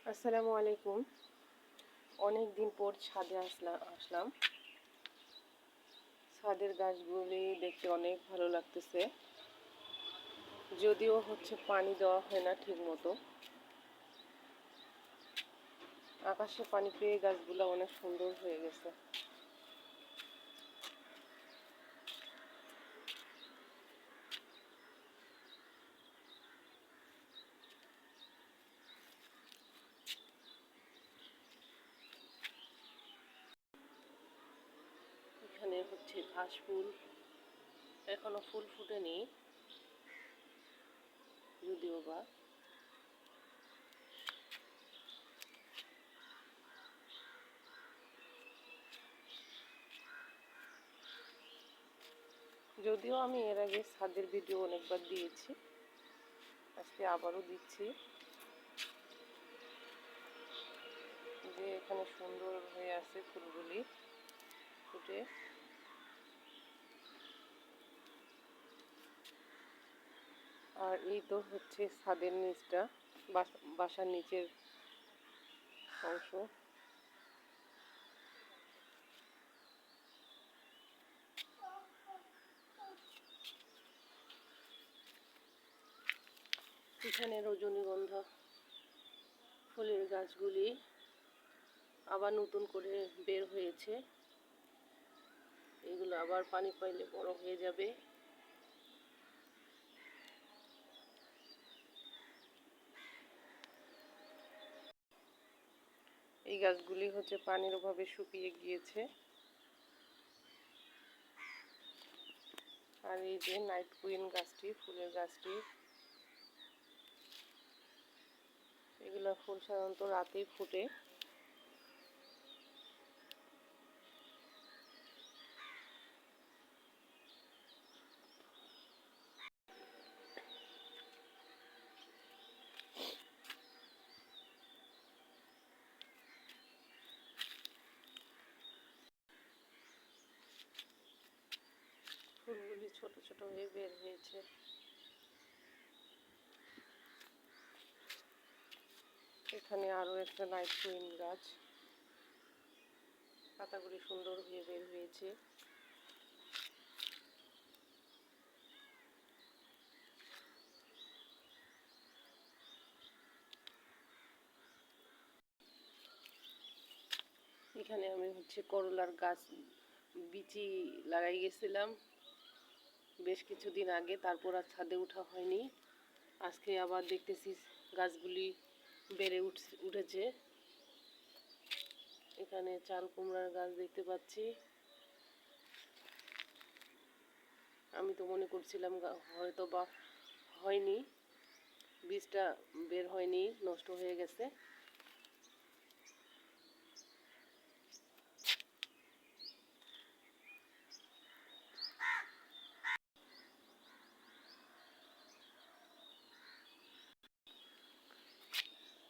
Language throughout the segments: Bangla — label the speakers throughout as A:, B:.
A: আসসালামু আলাইকুম। অনেক দিন পর ছাদে আসলাম। ছাদের গাছগুলি দেখতে অনেক ভালো লাগতেছে, যদিও পানি দেওয়া হয় না ঠিক মতো। আকাশে পানি পেয়ে গাছগুলো অনেক সুন্দর হয়ে গেছে। এখানে ঘাস ফুল, এখনো ফুল ফুটেনি যদিও বা। যদিও আমি এর আগে ছাদের ভিডিও অনেকবার দিয়েছি, আজকে আবারও দিচ্ছি। যে এখানে সুন্দর হয়ে আছে ফুলগুলি ফুটে। আর এই তো ছাদের নিচটা, বাসার নিচের অংশ। এখানে রজনীগন্ধা ফুলের গাছগুলি আবার নতুন করে বের হয়েছে। এগুলো আবার পানি পাইলে বড় হয়ে যাবে। এই গাছগুলি পানির অভাবে শুকিয়ে গিয়েছে। আর এই যে নাইট কুইন গাছটি, ফুলের গাছটি, এগুলো ফুল সাধারণত রাতেই ফুটে। ফুলগুলি ছোট ছোট হয়ে বের হয়েছে। এখানে আরো একটা নাইট কুইন গাছ, পাতাগুলি সুন্দর হয়ে বের হয়েছে। এখানে আমি করলার গাছ বিচি লাগাই গেছিলাম বেশ কিছুদিন আগে, তারপর আর ছাদে ওঠা হয়নি। আজকে আবার দেখতেছি গাছগুলি বেড়ে উঠেছে। এখানে চাল কুমড়ার গাছ দেখতে পাচ্ছি। আমি তো মনে করছিলাম হয়তো বা হয়নি, বীজটা বের হয়নি, নষ্ট হয়ে গেছে।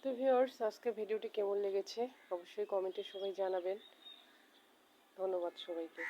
A: তো ভিউয়ার্স, আজকে ভিডিওটি কেমন লেগেছে অবশ্যই কমেন্টে সবাই জানাবেন। ধন্যবাদ সবাইকে।